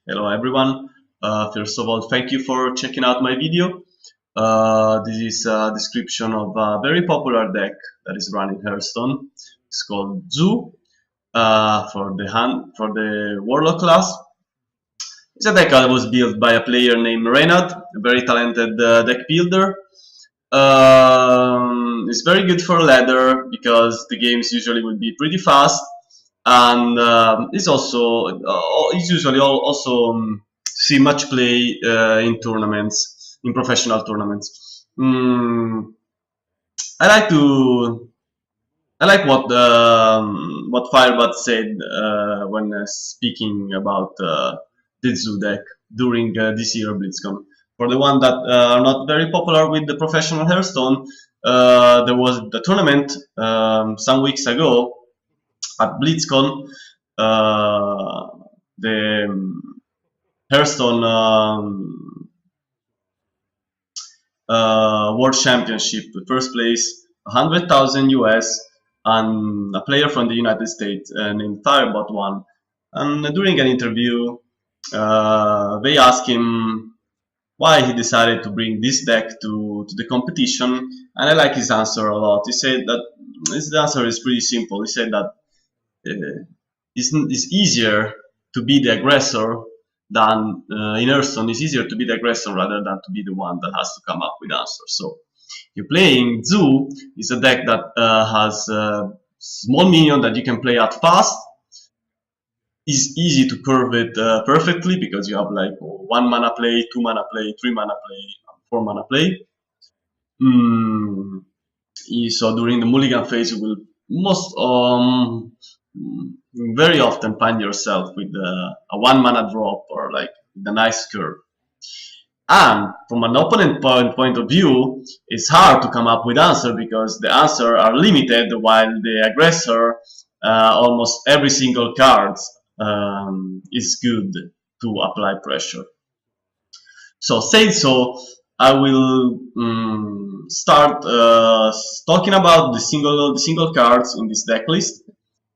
Hello everyone. First of all, thank you for checking out my video. This is a description of a very popular deck that is running Hearthstone. It's called Zoo for the Warlock class. It's a deck that was built by a player named Reynad, a very talented deck builder. It's very good for ladder because the games usually will be pretty fast, and it's usually also see much play in tournaments, in professional tournaments. I like what Firebat said when speaking about the Zoo deck during this year Blizzcon. For the one that are not very popular with the professional Hearthstone, there was the tournament some weeks ago at Blizzcon, the Hearthstone World Championship, first place, 100,000 US, and a player from the United States named Firebat won. And during an interview, they asked him why he decided to bring this deck to the competition, and I like his answer a lot. He said that his answer is pretty simple. He said that it's easier to be the aggressor than in Hearthstone. It's easier to be the aggressor rather than to be the one that has to come up with answers. So you're playing Zoo is a deck that has small minion that you can play at fast. It's easy to curve it perfectly because you have like 1 mana play, 2 mana play, 3 mana play, 4 mana play. So during the mulligan phase, you will very often find yourself with a 1 mana drop or like the nice curve. And from an opponent point of view, it's hard to come up with answer because the answers are limited, while the aggressor almost every single card is good to apply pressure. So I will start talking about the single cards in this deck list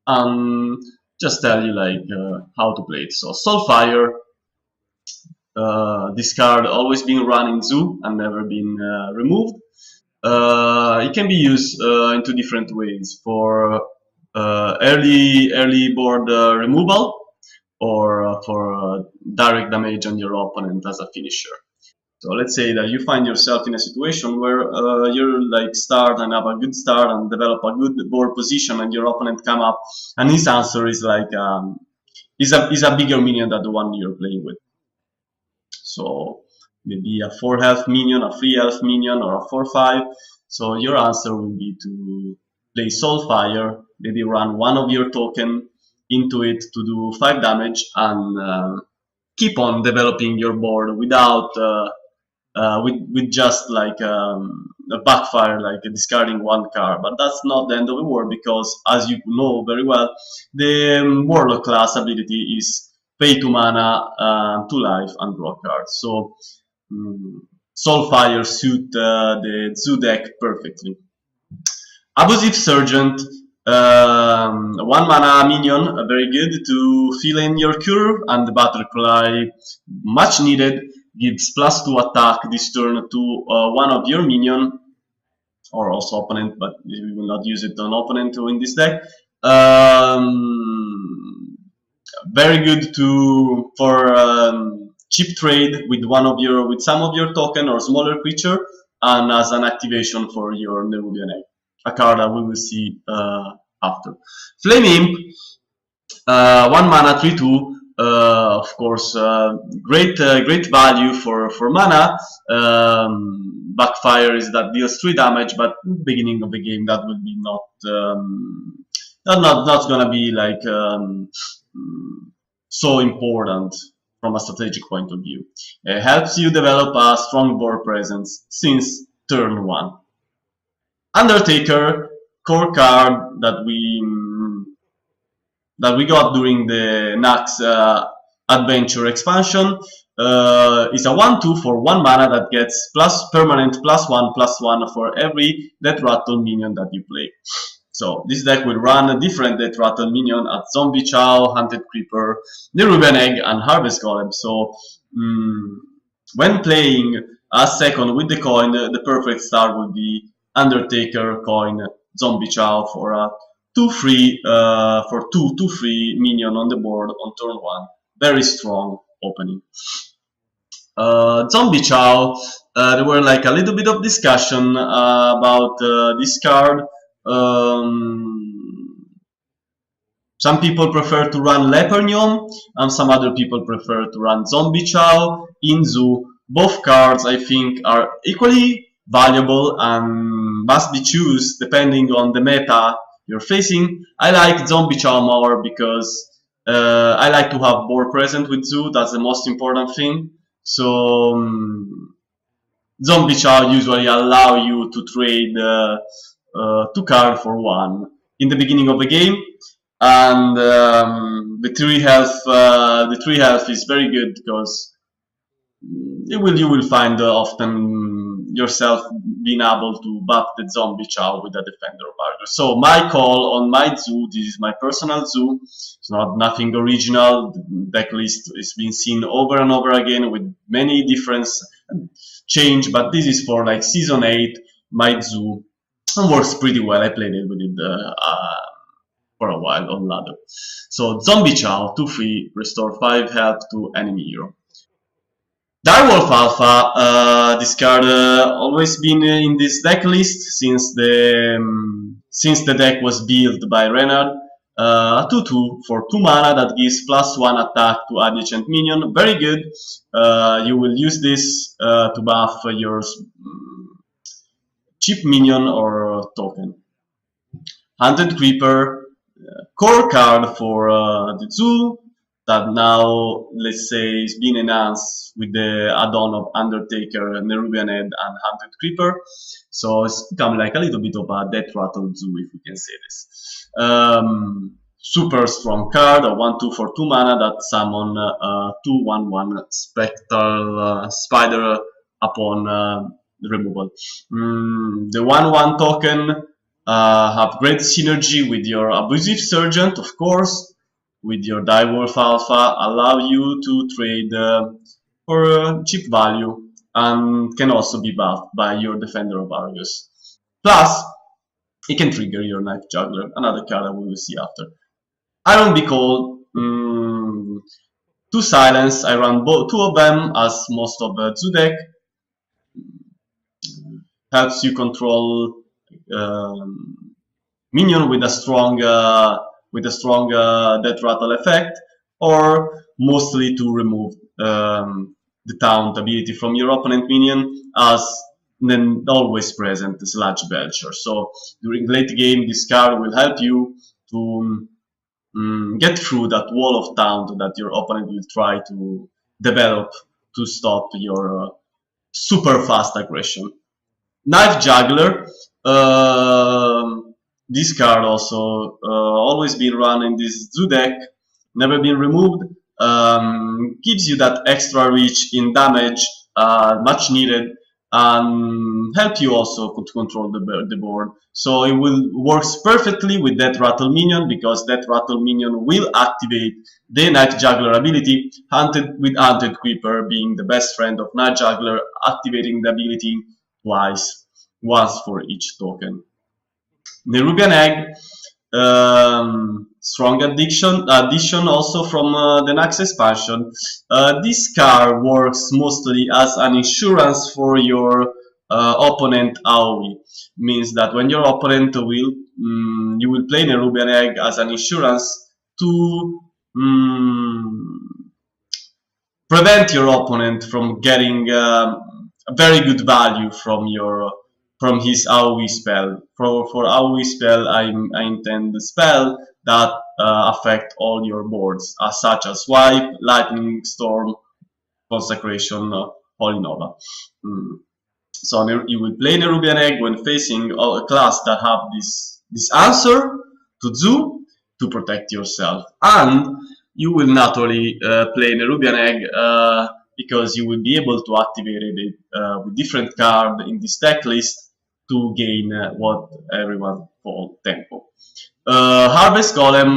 and just tell you like how to play it. So Soulfire, this card always been run in Zoo and never been removed. It can be used in two different ways: for early board removal, or for direct damage on your opponent as a finisher. So let's say that you find yourself in a situation where you like start and have a good start and develop a good board position, and your opponent come up and his answer is like is a bigger minion than the one you're playing with. So maybe a 4 health minion, a 3 health minion, or a 4/5. So your answer will be to play Soulfire, maybe run one of your token into it to do 5 damage, and keep on developing your board without with just like a backfire, like discarding 1 card. But that's not the end of the world, because as you know very well, the Warlock class ability is pay 2 mana, 2 life, and draw cards. So Soulfire suit the Zoo deck perfectly. Abusive Sergeant, 1 mana minion, very good to fill in your curve, and the Butterfly, much needed, gives +2 attack this turn to one of your minion, or also opponent, but we will not use it on opponent to win this deck. Very good for cheap trade with some of your token or smaller creature, and as an activation for your Nerubian Egg, a card that we will see after. Flame Imp, 1 mana 3/2. Of course, great value for mana. Backfire is that deals 3 damage, but in the beginning of the game that will be not gonna be like so important from a strategic point of view. It helps you develop a strong board presence since turn 1. Undertaker, core card that we got during the Nax Adventure expansion, is a 1/2 for 1 mana that gets permanent +1/+1 for every Death Rattle minion that you play. So this deck will run a different Death Rattle minion at Zombie Chow, Hunted Creeper, Nerubian Egg, and Harvest Golem. So when playing a second with the coin, the perfect start would be Undertaker, coin, Zombie Chow for a 2-3 for 2/2/3 minion on the board on turn 1. Very strong opening. Zombie Chow, there were like a little bit of discussion about this card. Some people prefer to run Lepernion, and some other people prefer to run Zombie Chow. In Zoo, both cards I think are equally valuable and must be chosen depending on the meta you're facing. I like Zombie Chow more because I like to have board present with Zoo. That's the most important thing. So Zombie Chow usually allow you to trade 2 cards for 1 in the beginning of the game, and the 3 health is very good because you will find often yourself being able to buff the Zombie Chow with a Defender of Argus. So my call on my Zoo, this is my personal Zoo, it's not nothing original. The deck list is being seen over and over again with many different change, but this is for like season 8, my Zoo, and works pretty well. I played it with it for a while on ladder. So Zombie Chow, 2/3, restore 5 health to enemy hero. Direwolf Alpha, this card always been in this deck list since the deck was built by Reynad. 2/2 for 2 mana that gives +1 attack to adjacent minion. Very good. You will use this to buff your cheap minion or token. Hunted Creeper, core card for the Zoo, that now, let's say, is being enhanced with the add-on of Undertaker, Nerubian Head, and Hunted Creeper. So it's become like a little bit of a Death Rattle Zoo, if we can say this. Super strong card, a 1/2 for 2 mana that summon 2/1/1 Spectral Spider upon removal. The 1/1 token have great synergy with your Abusive Sergeant, of course. With your Direwolf Alpha, allow you to trade for cheap value, and can also be buffed by your Defender of Argus. Plus, it can trigger your Knife Juggler, another card that we will see after. Iron Beacon, 2 silence. I run 2 of them, as most of the Zoo deck. Helps you control minion with a strong Death Rattle effect, or mostly to remove the taunt ability from your opponent minion, as then always present the Sludge Belcher. So during late game, this card will help you to get through that wall of taunt that your opponent will try to develop to stop your super fast aggression. Knife Juggler, this card also always been run in this Zoo deck, never been removed, gives you that extra reach in damage, much needed, and help you also to control the board. So it will works perfectly with Death Rattle minion, because Death Rattle minion will activate the Knife Juggler ability, with Hunted Creeper being the best friend of Knife Juggler, activating the ability twice, once for each token. Nerubian Egg, strong addition also from the Nax expansion. This card works mostly as an insurance for your opponent AoE. Means that when your opponent will, you will play Nerubian Egg as an insurance to prevent your opponent from getting a very good value from his AoE spell. For AoE spell, I intend the spell that affect all your boards, such as Swipe, Lightning Storm, Consecration, Holy Nova. So you will play Nerubian Egg when facing a class that have this answer to Zoo to protect yourself, and you will naturally play Nerubian Egg because you will be able to activate it with different cards in this deck list to gain what everyone calls tempo. Harvest Golem,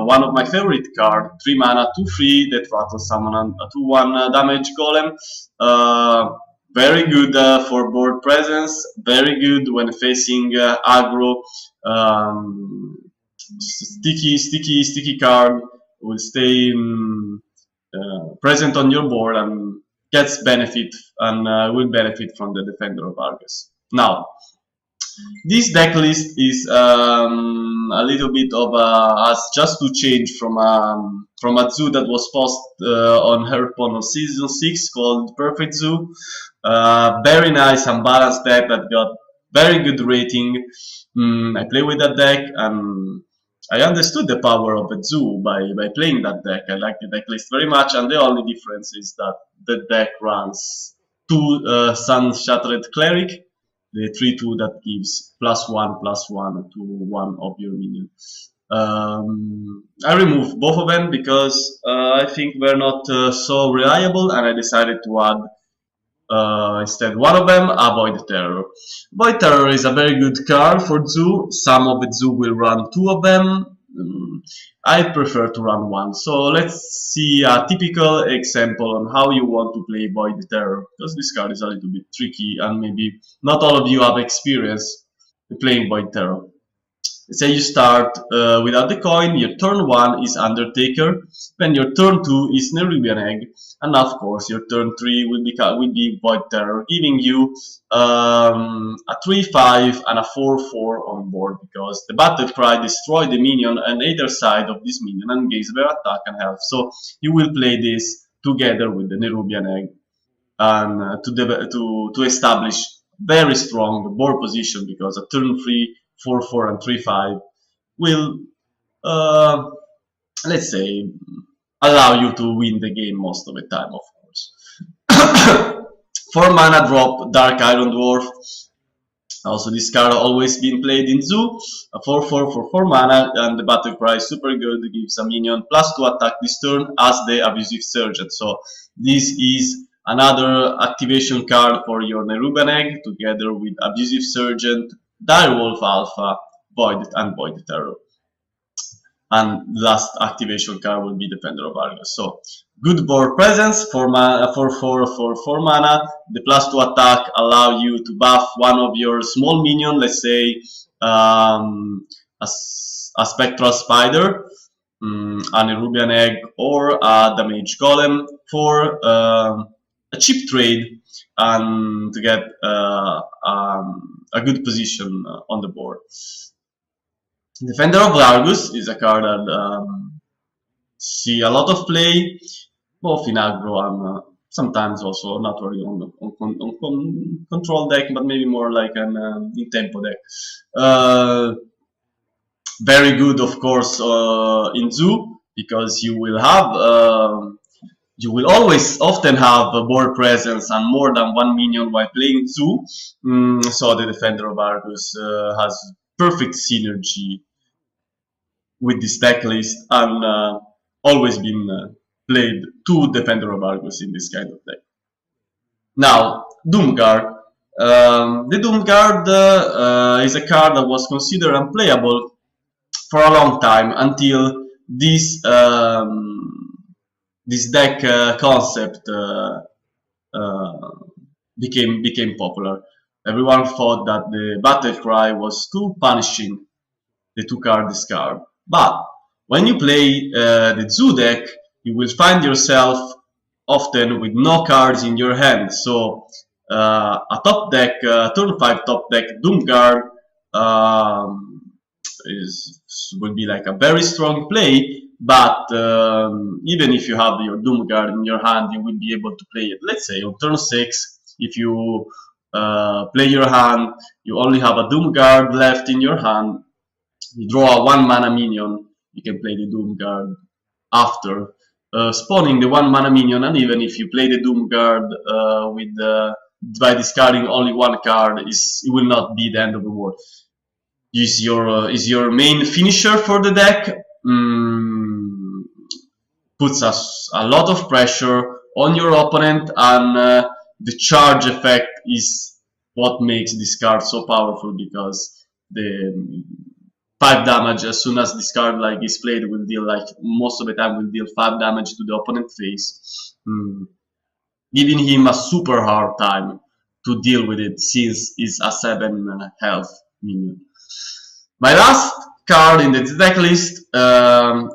one of my favorite cards, 3 mana, 2/3 that rattles summon a 2/1 damage golem. Very good for board presence, very good when facing aggro. Sticky card will stay present on your board and gets benefit and will benefit from the Defender of Argus. Now, this deck list is a little bit of us just to change from a zoo that was posted on Hearthstone on season 6 called Perfect Zoo. Very nice and balanced deck that got very good rating. I play with that deck and I understood the power of a zoo by playing that deck. I like the deck list very much, and the only difference is that the deck runs 2 Sun Cleric, the 3/2 that gives +1/+1 to one of your minions. I removed both of them because I think they're not so reliable, and I decided to add instead one of them, Void Terror. Void Terror is a very good card for Zoo. Some of the Zoo will run 2 of them. I prefer to run 1. So let's see a typical example on how you want to play Void Terror, because this card is a little bit tricky and maybe not all of you have experience playing Void Terror. Say you start without the coin, your turn 1 is Undertaker, then your turn 2 is Nerubian Egg, and now of course your turn 3 will be Void Terror, giving you a 3/5 and a 4/4 on board, because the battle cry destroy the minion on either side of this minion and gains their attack and health. So you will play this together with the Nerubian Egg and to establish very strong board position, because a turn 3 4/4 and 3/5 will, let's say, allow you to win the game most of the time, of course. 4 mana drop, Dark Iron Dwarf. Also, this card always been played in Zoo. A 4/4 for 4 mana, and the battle cry is super good. It gives a minion +2 attack this turn as the Abusive Sergeant. So this is another activation card for your Nerubian Egg, together with Abusive Sergeant, Direwolf Alpha, Void Terror. And last activation card will be Defender of Argus. So good board presence for 4 mana. The +2 attack allow you to buff one of your small minion, let's say a Spectral Spider, a Nerubian Egg, or a Damage Golem for a cheap trade and to get a good position on the board. Defender of Argus is a card that see a lot of play, both in aggro and sometimes also not really on control deck, but maybe more like an in tempo deck. Very good, of course, in Zoo, because you will have you will always often have a board presence and more than one minion while playing Zoo. So the Defender of Argus has perfect synergy with this deck list, and always been played 2 Defender of Argus in this kind of deck. Now, Doomguard. The Doomguard is a card that was considered unplayable for a long time until this this deck concept became popular. Everyone thought that the battle cry was too punishing, the 2-card discard. But when you play the Zoo deck, you will find yourself often with no cards in your hand. So a top deck, turn 5 top deck Doomguard will be like a very strong play. But even if you have your Doomguard in your hand, you will be able to play it. Let's say on turn 6, if you play your hand, you only have a Doomguard left in your hand. You draw a 1 mana minion. You can play the Doomguard after spawning the 1 mana minion, and even if you play the Doomguard by discarding only 1 card, it will not be the end of the world. Is your main finisher for the deck. Puts a lot of pressure on your opponent, and the charge effect is what makes this card so powerful, because 5 damage as soon as this card like is played, will deal like most of the time will deal 5 damage to the opponent face, giving him a super hard time to deal with it since it's a 7 health minion. My last card in the deck list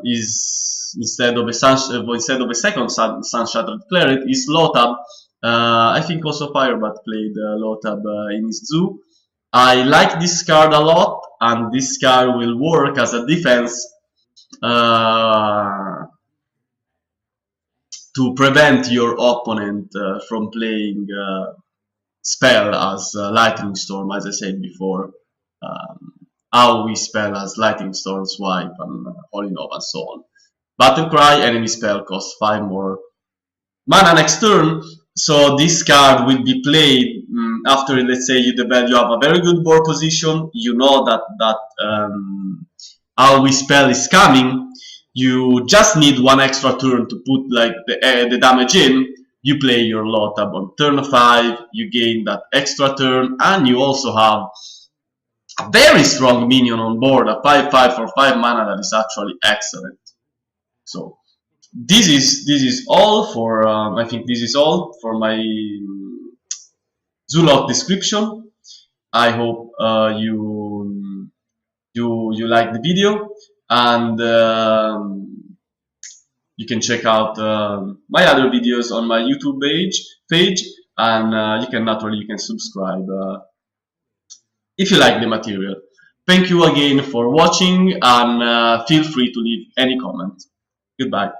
is instead of a second Sun Shattered Cleric is Loatheb. I think also Firebat played Loatheb in his zoo. I like this card a lot, and this card will work as a defense to prevent your opponent from playing spell as Lightning Storm, as I said before. How we spell as Lightning Storm, Swipe, and Holy Nova, and so on. Battle Cry, enemy spell costs 5 more mana next turn, so this card will be played after, let's say, you have a very good board position, you know that how we spell is coming, you just need one extra turn to put like the damage in, you play your Loatheb on turn 5, you gain that extra turn, and you also have a very strong minion on board, a 5/5 for 5 mana that is actually excellent. So this is all for I think this is all for my Zoolock description. I hope you like the video, and you can check out my other videos on my YouTube page, and you can subscribe if you like the material. Thank you again for watching, and feel free to leave any comment. Goodbye.